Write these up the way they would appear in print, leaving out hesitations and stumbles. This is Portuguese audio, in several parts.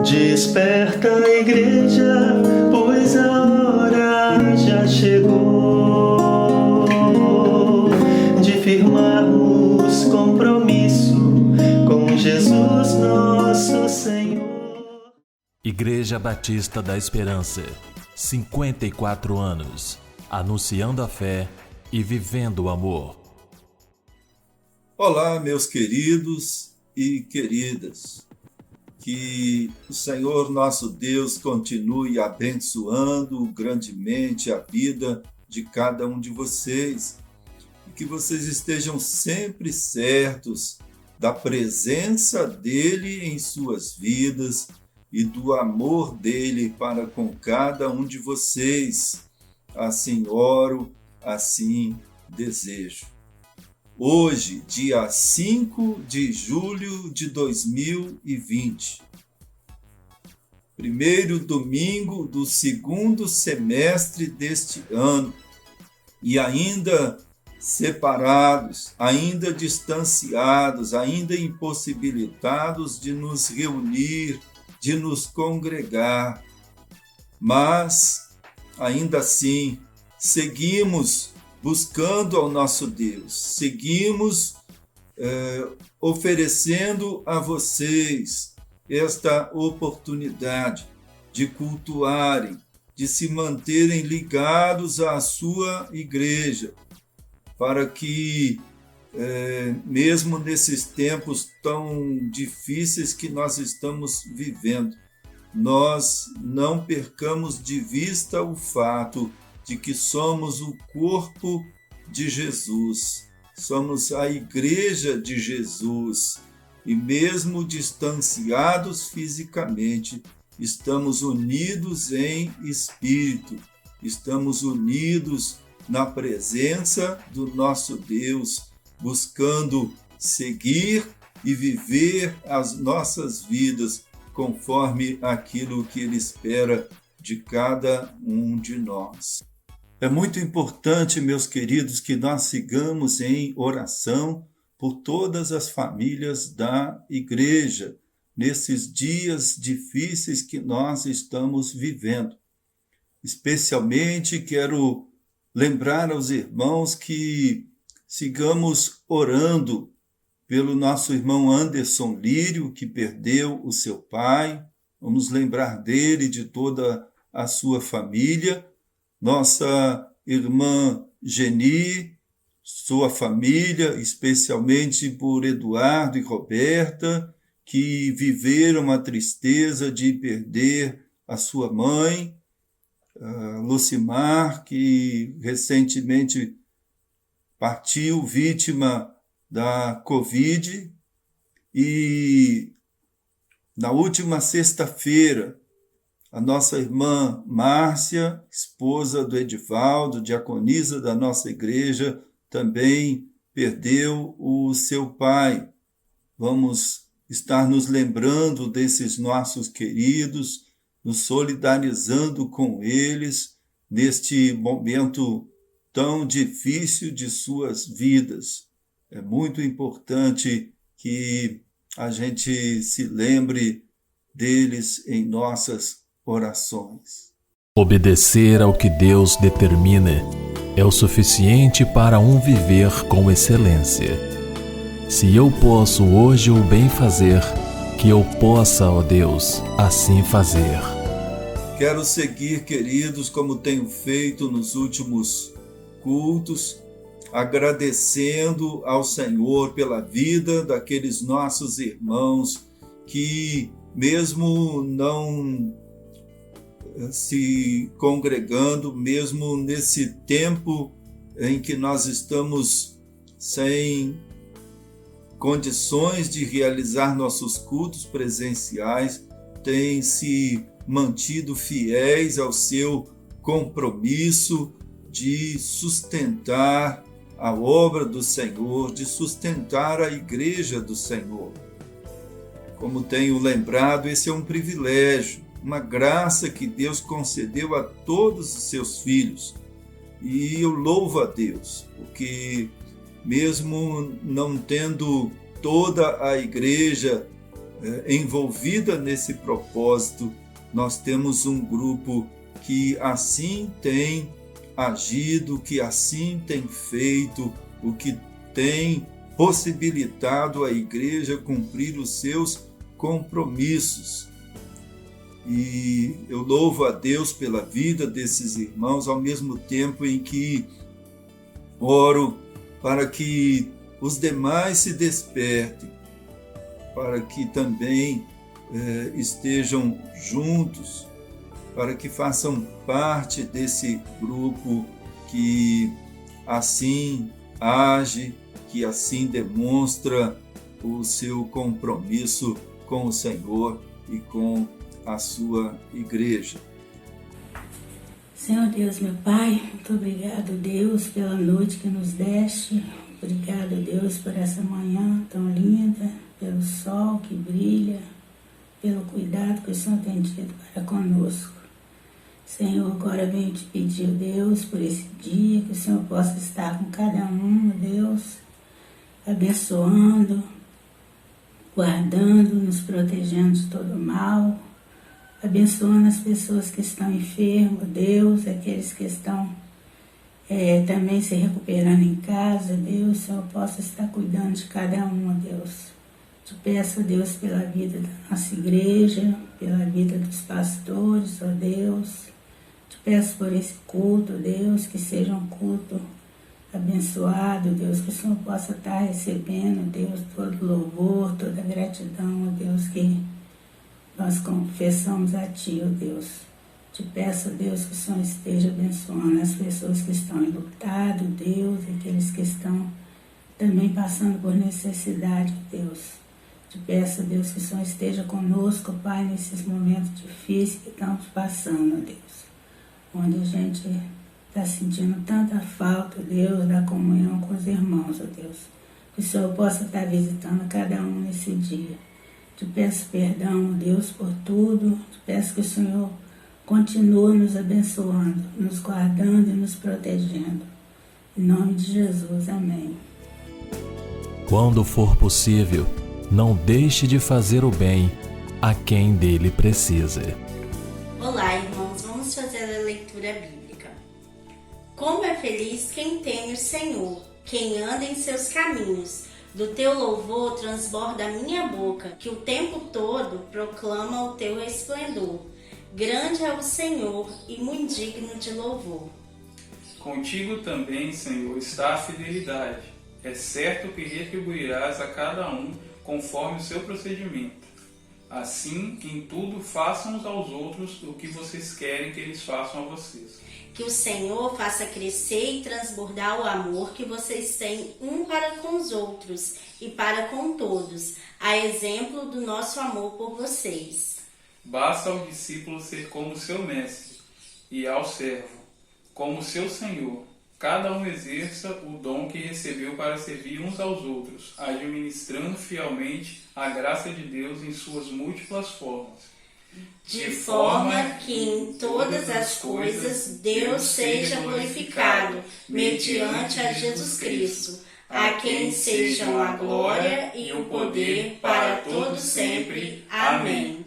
Desperta, igreja, pois a hora já chegou de firmarmos compromisso com Jesus nosso Senhor. Igreja Batista da Esperança, 54 anos, anunciando a fé e vivendo o amor. Olá, meus queridos e queridas. Que o Senhor nosso Deus continue abençoando grandemente a vida de cada um de vocês e que vocês estejam sempre certos da presença dele em suas vidas e do amor dele para com cada um de vocês. Assim oro, assim desejo. Hoje, dia 5 de julho de 2020, primeiro domingo do segundo semestre deste ano, e ainda separados, ainda distanciados, ainda impossibilitados de nos reunir, de nos congregar, mas ainda assim seguimos buscando ao nosso Deus, seguimos oferecendo a vocês esta oportunidade de cultuarem, de se manterem ligados à sua igreja, para que, mesmo nesses tempos tão difíceis que nós estamos vivendo, nós não percamos de vista o fato de que somos o corpo de Jesus, somos a igreja de Jesus, e mesmo distanciados fisicamente, estamos unidos em espírito, estamos unidos na presença do nosso Deus, buscando seguir e viver as nossas vidas conforme aquilo que Ele espera de cada um de nós. É muito importante, meus queridos, que nós sigamos em oração por todas as famílias da igreja, nesses dias difíceis que nós estamos vivendo. Especialmente quero lembrar aos irmãos que sigamos orando pelo nosso irmão Anderson Lírio, que perdeu o seu pai. Vamos lembrar dele, de toda a sua família. Nossa irmã Geni, sua família, especialmente por Eduardo e Roberta, que viveram a tristeza de perder a sua mãe, Lucimar, que recentemente partiu vítima da Covid, e na última sexta-feira, a nossa irmã Márcia, esposa do Edivaldo, diaconisa da nossa igreja, também perdeu o seu pai. Vamos estar nos lembrando desses nossos queridos, nos solidarizando com eles neste momento tão difícil de suas vidas. É muito importante que a gente se lembre deles em nossas orações. Obedecer ao que Deus determina é o suficiente para um viver com excelência. Se eu posso hoje o bem fazer, que eu possa, ó Deus, assim fazer. Quero seguir, queridos, como tenho feito nos últimos cultos, agradecendo ao Senhor pela vida daqueles nossos irmãos que, mesmo não se congregando, mesmo nesse tempo em que nós estamos sem condições de realizar nossos cultos presenciais, têm se mantido fiéis ao seu compromisso de sustentar a obra do Senhor, de sustentar a igreja do Senhor. Como tenho lembrado, esse é um privilégio, uma graça que Deus concedeu a todos os seus filhos. E eu louvo a Deus, porque mesmo não tendo toda a igreja envolvida nesse propósito, nós temos um grupo que assim tem agido, que assim tem feito, o que tem possibilitado a igreja cumprir os seus compromissos. E eu louvo a Deus pela vida desses irmãos, ao mesmo tempo em que oro para que os demais se despertem, para que também estejam juntos, para que façam parte desse grupo que assim age, que assim demonstra o seu compromisso com o Senhor e com a sua igreja. Senhor Deus, meu Pai, muito obrigado, Deus, pela noite que nos deste. Obrigado, Deus, por essa manhã tão linda, pelo sol que brilha, pelo cuidado que o Senhor tem tido para conosco. Senhor, agora venho te pedir, Deus, por esse dia, que o Senhor possa estar com cada um, Deus, abençoando, guardando, nos protegendo de todo mal, abençoando as pessoas que estão enfermas, Deus, aqueles que estão também se recuperando em casa, Deus, o Senhor possa estar cuidando de cada um, Deus. Te peço, Deus, pela vida da nossa igreja, pela vida dos pastores, ó Deus. Te peço por esse culto, Deus, que seja um culto abençoado, Deus, que o Senhor possa estar recebendo, Deus, todo louvor, toda gratidão, ó Deus, que nós confessamos a Ti, ó Deus. Te peço, Deus, que o Senhor esteja abençoando as pessoas que estão enlutadas, Deus, e aqueles que estão também passando por necessidade, Deus. Te peço, Deus, que o Senhor esteja conosco, Pai, nesses momentos difíceis que estamos passando, Deus. Onde a gente está sentindo tanta falta, Deus, da comunhão com os irmãos, ó Deus. Que o Senhor possa estar visitando cada um nesse dia. Te peço perdão, Deus, por tudo. Te peço que o Senhor continue nos abençoando, nos guardando e nos protegendo. Em nome de Jesus, amém. Quando for possível, não deixe de fazer o bem a quem dele precisa. Olá, irmãos, vamos fazer a leitura bíblica. Como é feliz quem tem o Senhor, quem anda em seus caminhos. Do teu louvor transborda a minha boca, que o tempo todo proclama o teu resplendor. Grande é o Senhor e muito digno de louvor. Contigo também, Senhor, está a fidelidade. É certo que retribuirás a cada um conforme o seu procedimento. Assim, em tudo, façam uns aos outros o que vocês querem que eles façam a vocês. Que o Senhor faça crescer e transbordar o amor que vocês têm um para com os outros e para com todos, a exemplo do nosso amor por vocês. Basta ao discípulo ser como seu mestre, e ao servo, como seu senhor. Cada um exerça o dom que recebeu para servir uns aos outros, administrando fielmente a graça de Deus em suas múltiplas formas. De forma que em todas as coisas Deus seja glorificado, mediante a Jesus Cristo, a quem sejam a glória e o poder para todos sempre. Amém.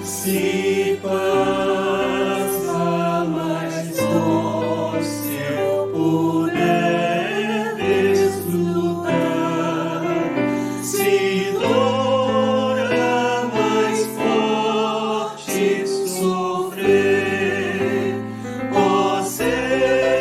Se passa mais doce, eu puder desfrutar. Se dor mais forte sofrer, ó Senhor,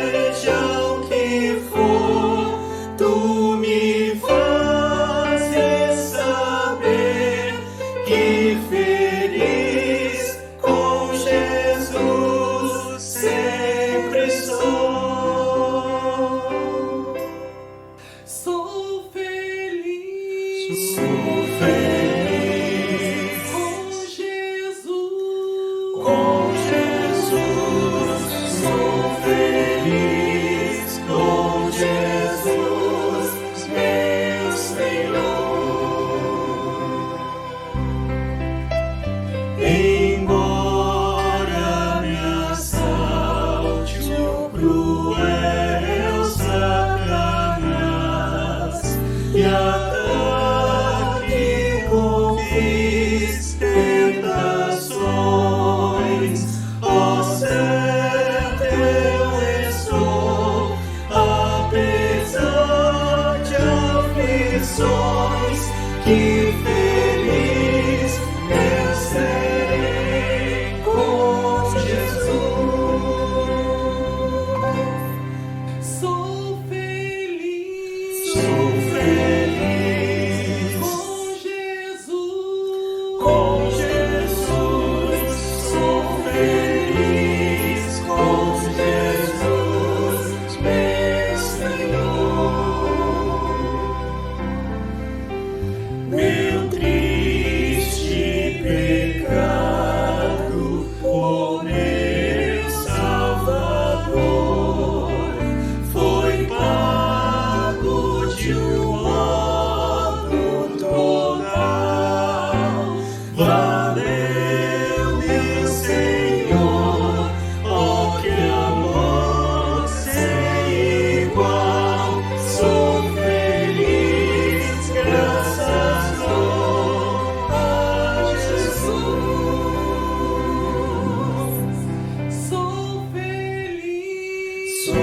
sou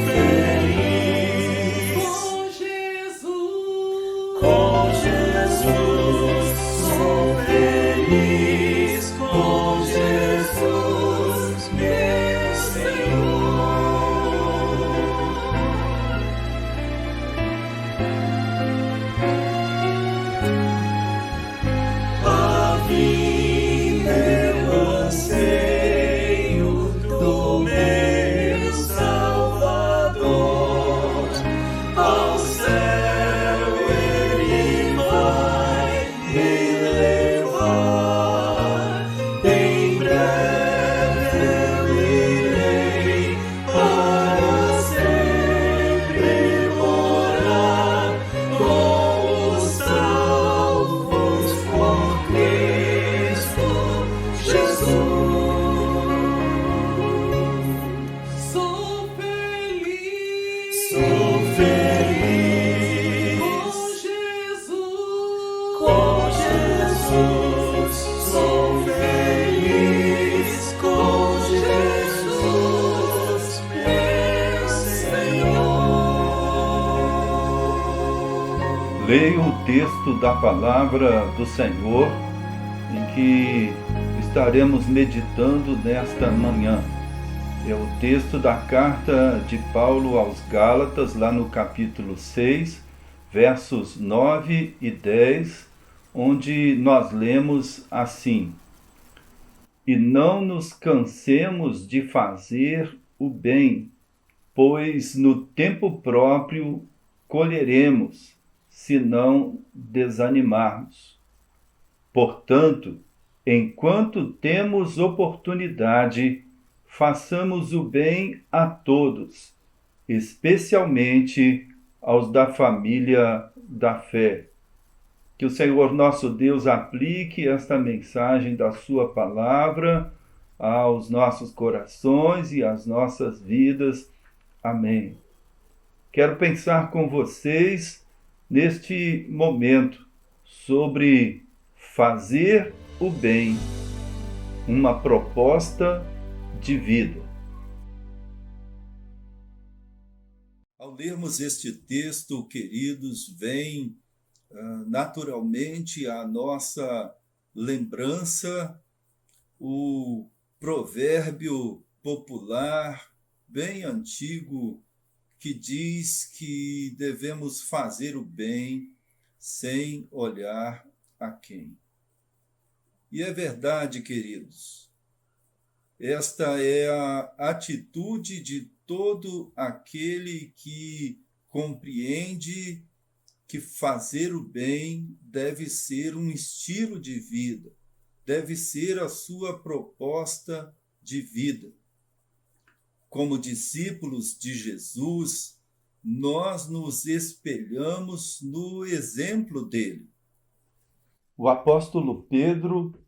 feliz. Com Jesus, sou feliz. Com Jesus, meu Senhor. A vida eu anseio do meu Salvador. Ao céu Ele vai me levar. Em breve eu irei para sempre morar com os salvos por Cristo Jesus. Sou feliz Sou feliz com Jesus. sou feliz com Jesus, meu Senhor. Leia o texto da palavra do Senhor em que estaremos meditando nesta manhã. É o texto da carta de Paulo aos Gálatas, lá no capítulo 6, versos 9 e 10, onde nós lemos assim: E não nos cansemos de fazer o bem, pois no tempo próprio colheremos, se não desanimarmos. Portanto, enquanto temos oportunidade, façamos o bem a todos, especialmente aos da família da fé. Que o Senhor nosso Deus aplique esta mensagem da sua palavra aos nossos corações e às nossas vidas. Amém. Quero pensar com vocês neste momento sobre fazer o bem, uma proposta de vida. Ao lermos este texto, queridos, vem naturalmente à nossa lembrança o provérbio popular bem antigo que diz que devemos fazer o bem sem olhar a quem. E é verdade, queridos. Esta é a atitude de todo aquele que compreende que fazer o bem deve ser um estilo de vida, deve ser a sua proposta de vida. Como discípulos de Jesus, nós nos espelhamos no exemplo dele. O apóstolo Pedro,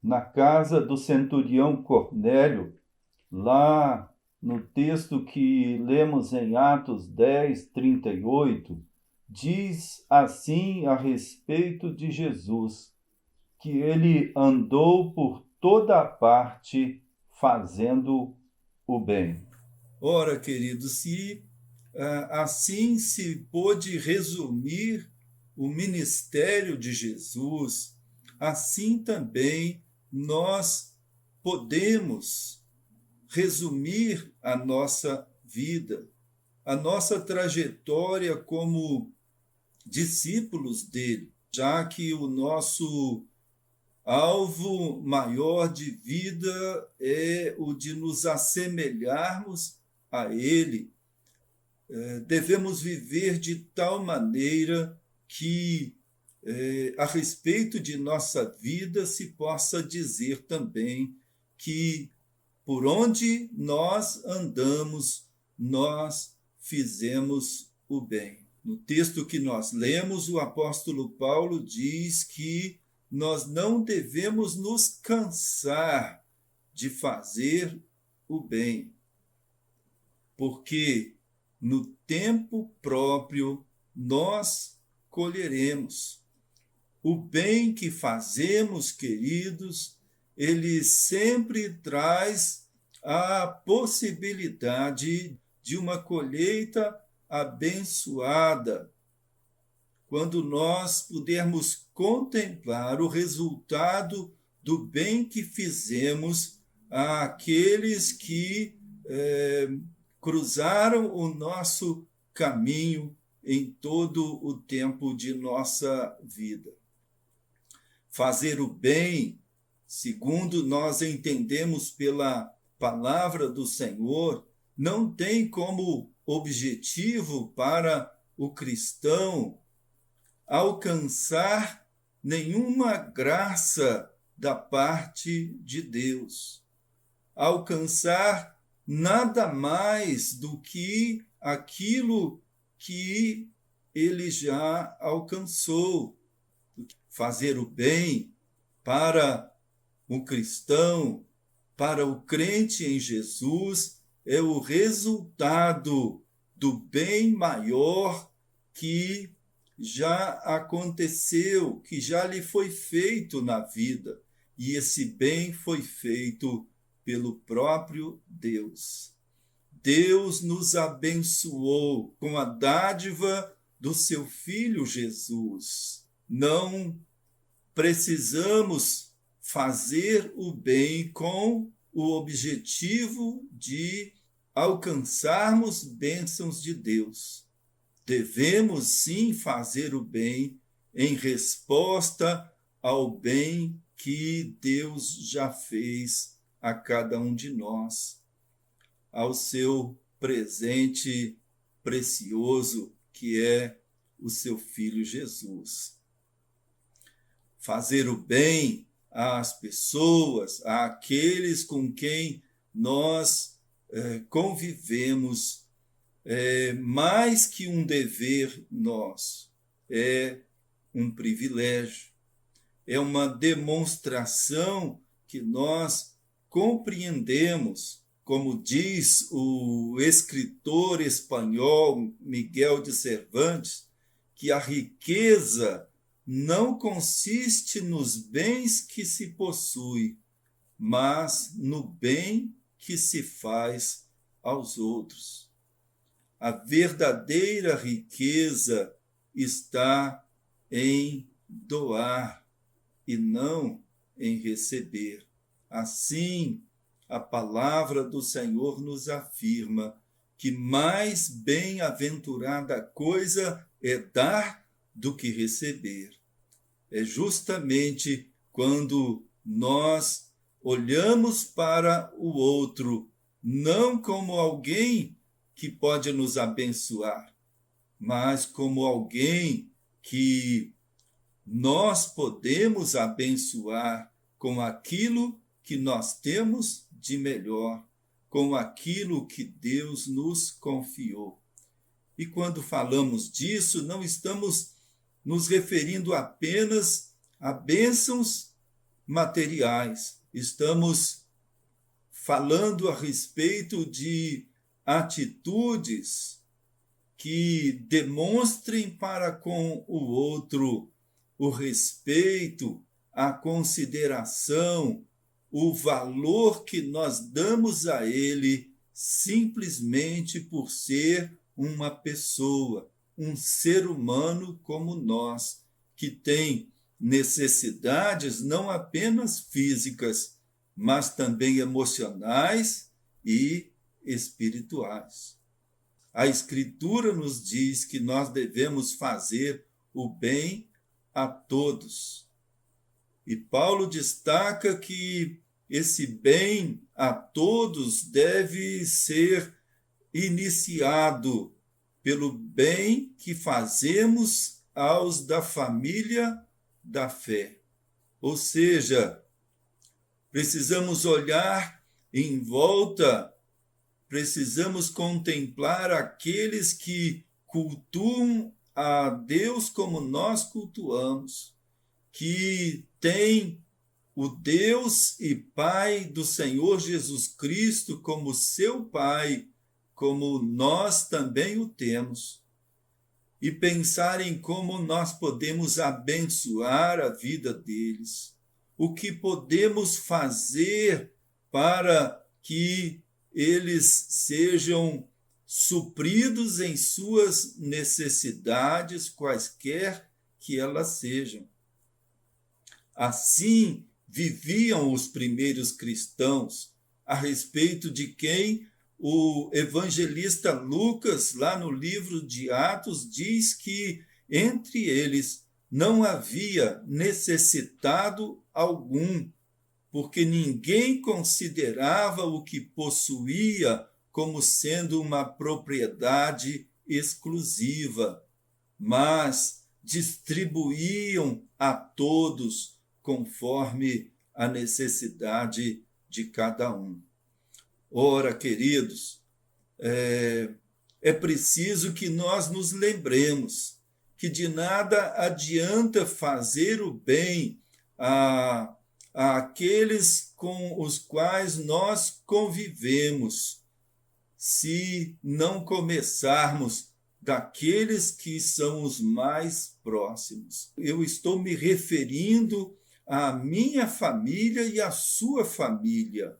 na casa do centurião Cornélio, lá no texto que lemos em Atos 10, 38, diz assim a respeito de Jesus, que ele andou por toda a parte fazendo o bem. Ora, queridos, se assim se pôde resumir o ministério de Jesus, assim também nós podemos resumir a nossa vida, a nossa trajetória como discípulos dele, já que o nosso alvo maior de vida é o de nos assemelharmos a ele. Devemos viver de tal maneira que a respeito de nossa vida se possa dizer também que por onde nós andamos, nós fizemos o bem. No texto que nós lemos, o apóstolo Paulo diz que nós não devemos nos cansar de fazer o bem, porque no tempo próprio nós colheremos. O bem que fazemos, queridos, ele sempre traz a possibilidade de uma colheita abençoada, quando nós pudermos contemplar o resultado do bem que fizemos àqueles que cruzaram o nosso caminho em todo o tempo de nossa vida. Fazer o bem, segundo nós entendemos pela palavra do Senhor, não tem como objetivo para o cristão alcançar nenhuma graça da parte de Deus, alcançar nada mais do que aquilo que ele já alcançou. Fazer o bem para o cristão, para o crente em Jesus, é o resultado do bem maior que já aconteceu, que já lhe foi feito na vida. E esse bem foi feito pelo próprio Deus. Deus nos abençoou com a dádiva do seu Filho Jesus. Não precisamos fazer o bem com o objetivo de alcançarmos bênçãos de Deus. Devemos sim fazer o bem em resposta ao bem que Deus já fez a cada um de nós, ao seu presente precioso, que é o seu Filho Jesus. Fazer o bem às pessoas, àqueles com quem nós convivemos, mais que um dever nosso, é um privilégio, é uma demonstração que nós compreendemos, como diz o escritor espanhol Miguel de Cervantes, que a riqueza não consiste nos bens que se possui, mas no bem que se faz aos outros. A verdadeira riqueza está em doar e não em receber. Assim, a palavra do Senhor nos afirma que mais bem-aventurada coisa é dar do que receber. É justamente quando nós olhamos para o outro, não como alguém que pode nos abençoar, mas como alguém que nós podemos abençoar com aquilo que nós temos de melhor, com aquilo que Deus nos confiou. E quando falamos disso, não estamos nos referindo apenas a bênçãos materiais. Estamos falando a respeito de atitudes que demonstrem para com o outro o respeito, a consideração, o valor que nós damos a ele simplesmente por ser uma pessoa, um ser humano como nós, que tem necessidades não apenas físicas, mas também emocionais e espirituais. A Escritura nos diz que nós devemos fazer o bem a todos. E Paulo destaca que esse bem a todos deve ser iniciado pelo bem que fazemos aos da família da fé. Ou seja, precisamos olhar em volta, precisamos contemplar aqueles que cultuam a Deus como nós cultuamos, que têm o Deus e Pai do Senhor Jesus Cristo como seu Pai, como nós também o temos, e pensar em como nós podemos abençoar a vida deles, o que podemos fazer para que eles sejam supridos em suas necessidades, quaisquer que elas sejam. Assim viviam os primeiros cristãos, a respeito de quem o evangelista Lucas, lá no livro de Atos, diz que entre eles não havia necessitado algum, porque ninguém considerava o que possuía como sendo uma propriedade exclusiva, mas distribuíam a todos conforme a necessidade de cada um. Ora, queridos, é preciso que nós nos lembremos que de nada adianta fazer o bem àqueles com os quais nós convivemos, se não começarmos daqueles que são os mais próximos. Eu estou me referindo à minha família e à sua família.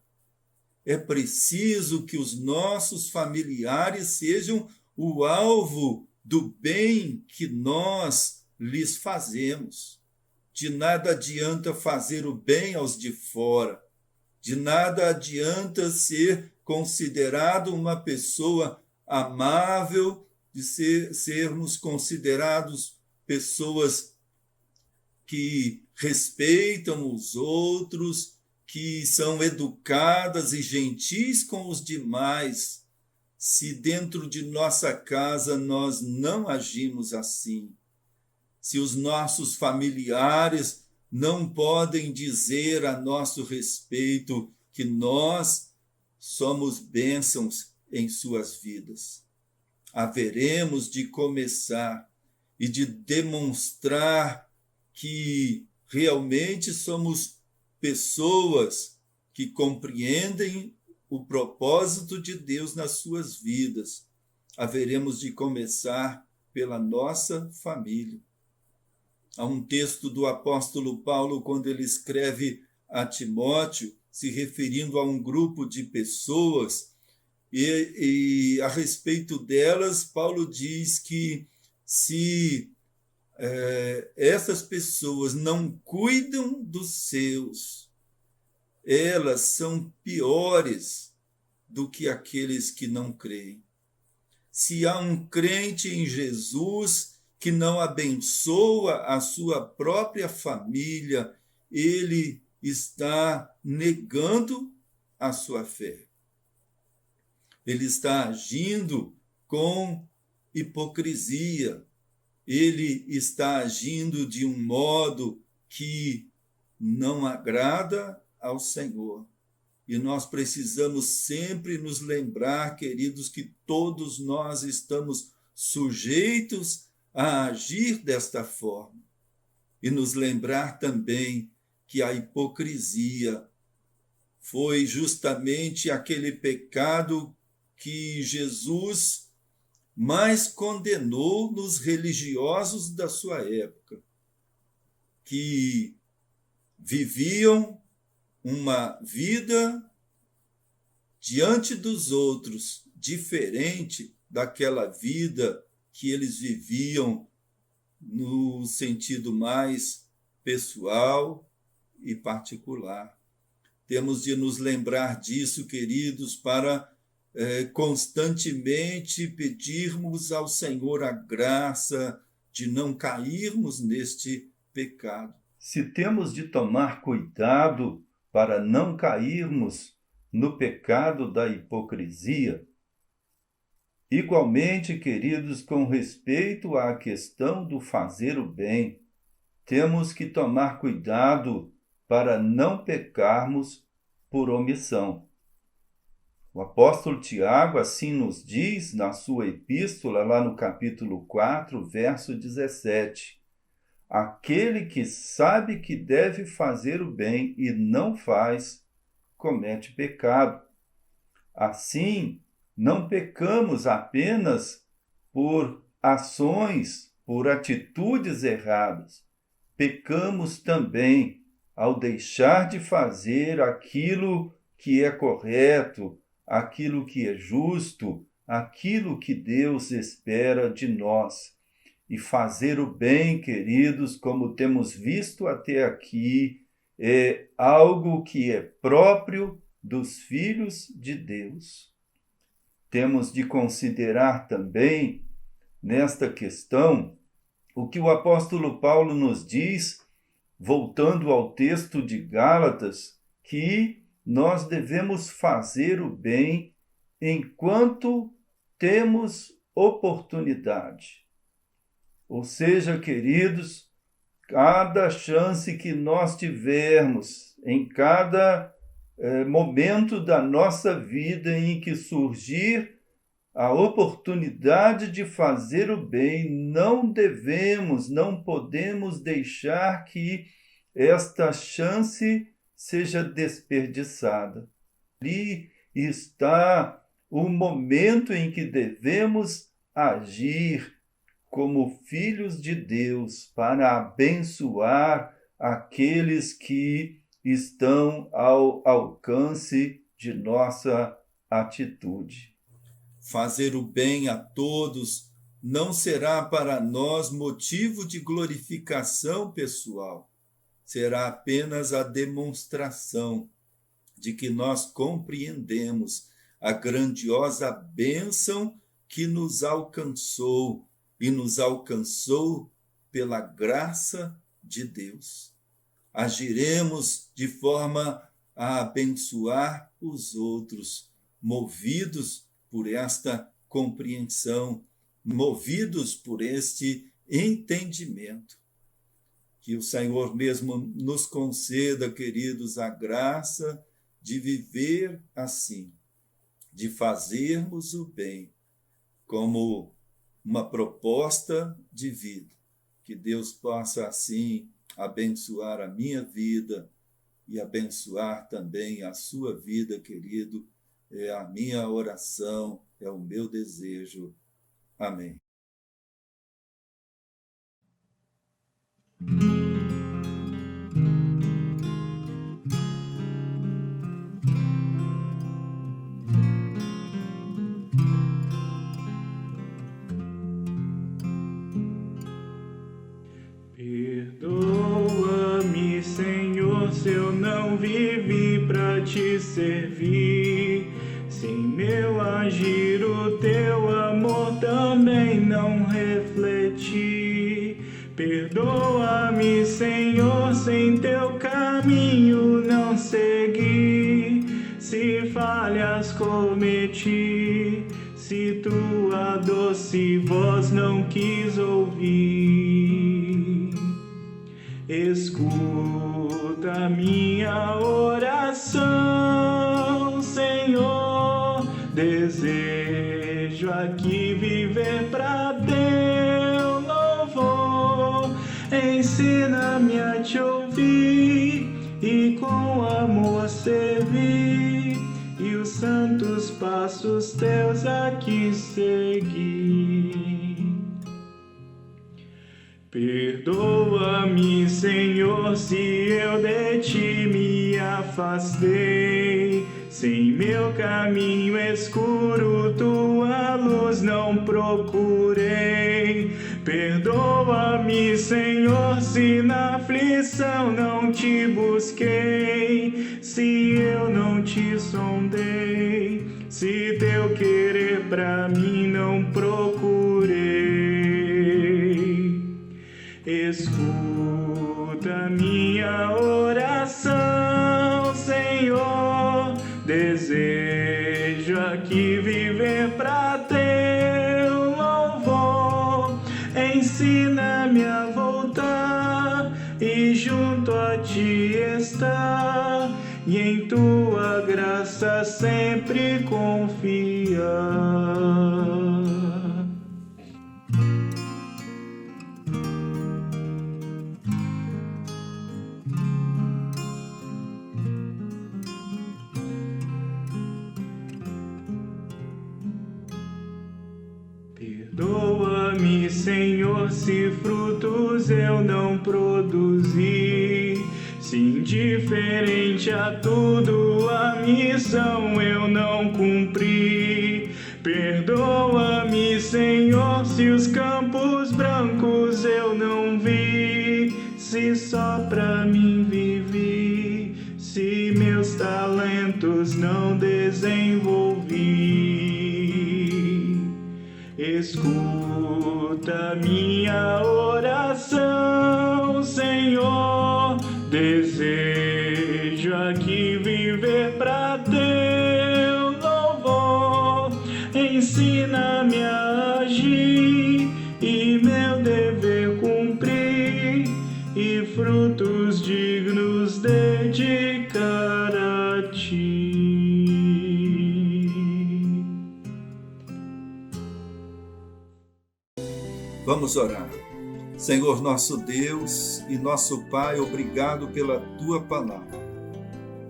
É preciso que os nossos familiares sejam o alvo do bem que nós lhes fazemos. De nada adianta fazer o bem aos de fora. De nada adianta ser considerado uma pessoa amável, de sermos considerados pessoas que respeitam os outros, que são educadas e gentis com os demais, se dentro de nossa casa nós não agimos assim. Se os nossos familiares não podem dizer a nosso respeito que nós somos bênçãos em suas vidas. Haveremos de começar e de demonstrar que realmente somos pessoas que compreendem o propósito de Deus nas suas vidas. Haveremos de começar pela nossa família. Há um texto do apóstolo Paulo, quando ele escreve a Timóteo, se referindo a um grupo de pessoas, e a respeito delas, Paulo diz que se essas pessoas não cuidam dos seus, elas são piores do que aqueles que não creem. Se há um crente em Jesus que não abençoa a sua própria família, ele está negando a sua fé. Ele está agindo com hipocrisia. Ele está agindo de um modo que não agrada ao Senhor. E nós precisamos sempre nos lembrar, queridos, que todos nós estamos sujeitos a agir desta forma. E nos lembrar também que a hipocrisia foi justamente aquele pecado que Jesus mais condenou nos religiosos da sua época, que viviam uma vida diante dos outros diferente daquela vida que eles viviam no sentido mais pessoal e particular. Temos de nos lembrar disso, queridos, para constantemente pedirmos ao Senhor a graça de não cairmos neste pecado. Se temos de tomar cuidado para não cairmos no pecado da hipocrisia, igualmente, queridos, com respeito à questão do fazer o bem, temos que tomar cuidado para não pecarmos por omissão. O apóstolo Tiago assim nos diz na sua epístola, lá no capítulo 4, verso 17. Aquele que sabe que deve fazer o bem e não faz, comete pecado. Assim, não pecamos apenas por ações, por atitudes erradas. Pecamos também ao deixar de fazer aquilo que é correto, aquilo que é justo, aquilo que Deus espera de nós. E fazer o bem, queridos, como temos visto até aqui, é algo que é próprio dos filhos de Deus. Temos de considerar também, nesta questão, o que o apóstolo Paulo nos diz, voltando ao texto de Gálatas, que nós devemos fazer o bem enquanto temos oportunidade. Ou seja, queridos, cada chance que nós tivermos, em cada momento da nossa vida em que surgir a oportunidade de fazer o bem, não podemos deixar que esta chance seja desperdiçada. Ali está o momento em que devemos agir como filhos de Deus para abençoar aqueles que estão ao alcance de nossa atitude. Fazer o bem a todos não será para nós motivo de glorificação pessoal, será apenas a demonstração de que nós compreendemos a grandiosa bênção que nos alcançou e nos alcançou pela graça de Deus. Agiremos de forma a abençoar os outros, movidos por esta compreensão, movidos por este entendimento. Que o Senhor mesmo nos conceda, queridos, a graça de viver assim, de fazermos o bem como uma proposta de vida. Que Deus possa, assim, abençoar a minha vida e abençoar também a sua vida, querido. É a minha oração, é o meu desejo. Amém. Perdoa-me, Senhor, se eu não vivi para te servir. Sem meu agir, o teu amor também não refleti. Perdoa-me, Senhor, sem teu caminho não segui. Se falhas cometi, se tua doce voz não quis ouvir. Escuta minha oração, Senhor. Desejo aqui viver pra teu louvor. Ensina-me a te ouvir e com amor servir, e os santos passos teus aqui seguir. Perdoa-me, Senhor, se eu de ti me afastei. Sem meu caminho escuro, tua luz não procurei. Perdoa-me, Senhor, se na aflição não te busquei. Se eu não te sondei, se teu querer pra mim não procurei. Escuta minha oração, Senhor. Desejo aqui viver pra teu louvor. Ensina-me a voltar e junto a ti estar, e em tua graça sempre confiar. Perdoa-me, Senhor, se frutos eu não produzi, se indiferente a tudo a missão eu não cumpri. Perdoa Se os campos brancos eu não vi, se só pra mim vivi, se meus talentos não desenvolvi, escuta minha oração, Senhor. Desejo aqui viver pra teu louvor. Ensina-me a agir e meu dever cumprir, e frutos dignos dedicar a ti. Vamos orar. Senhor nosso Deus e nosso Pai, obrigado pela Tua palavra.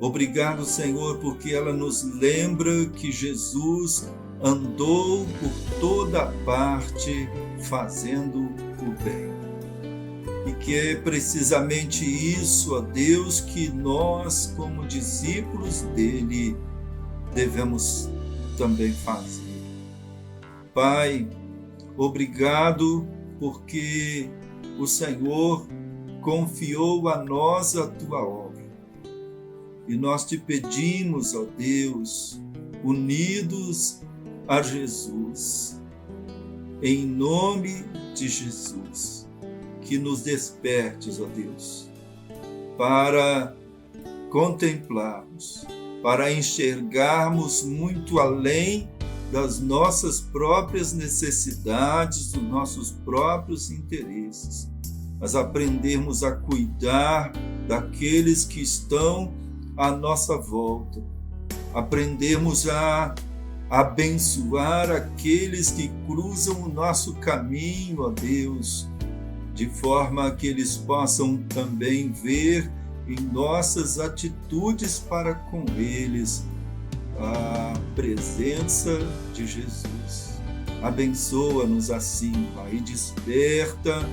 Obrigado, Senhor, porque ela nos lembra que Jesus andou por toda parte fazendo o bem. E que é precisamente isso, ó Deus, que nós, como discípulos dele, devemos também fazer. Pai, obrigado porque o Senhor confiou a nós a tua obra. E nós te pedimos, ó Deus, unidos a Jesus, em nome de Jesus, que nos despertes, ó Deus, para contemplarmos, para enxergarmos muito além das nossas próprias necessidades, dos nossos próprios interesses, mas aprendermos a cuidar daqueles que estão à nossa volta, aprendermos a abençoar aqueles que cruzam o nosso caminho, ó Deus, de forma que eles possam também ver em nossas atitudes para com eles a presença de Jesus. Abençoa-nos assim, Pai, e desperta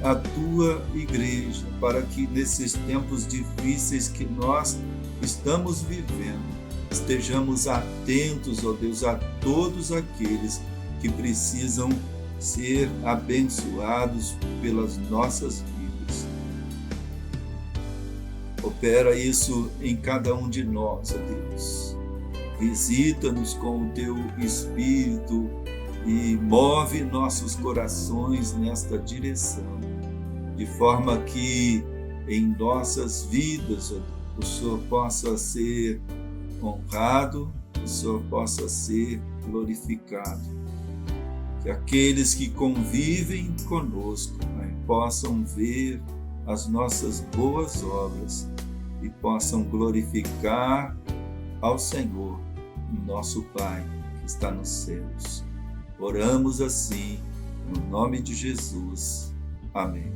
a tua igreja para que nesses tempos difíceis que nós estamos vivendo, estejamos atentos, ó Deus, a todos aqueles que precisam ser abençoados pelas nossas vidas. Opera isso em cada um de nós, ó Deus. Visita-nos com o teu Espírito e move nossos corações nesta direção, de forma que em nossas vidas o Senhor possa ser honrado, o Senhor possa ser glorificado. Que aqueles que convivem conosco, Pai, possam ver as nossas boas obras e possam glorificar ao Senhor, nosso Pai, que está nos céus. Oramos assim, no nome de Jesus. Amém.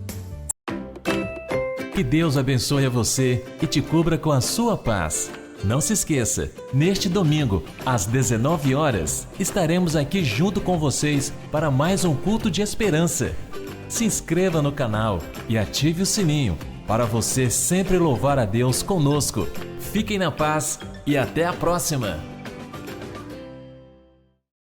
Que Deus abençoe a você e te cubra com a sua paz. Não se esqueça, neste domingo, às 19 horas, estaremos aqui junto com vocês para mais um culto de esperança. Se inscreva no canal e ative o sininho para você sempre louvar a Deus conosco. Fiquem na paz e até a próxima!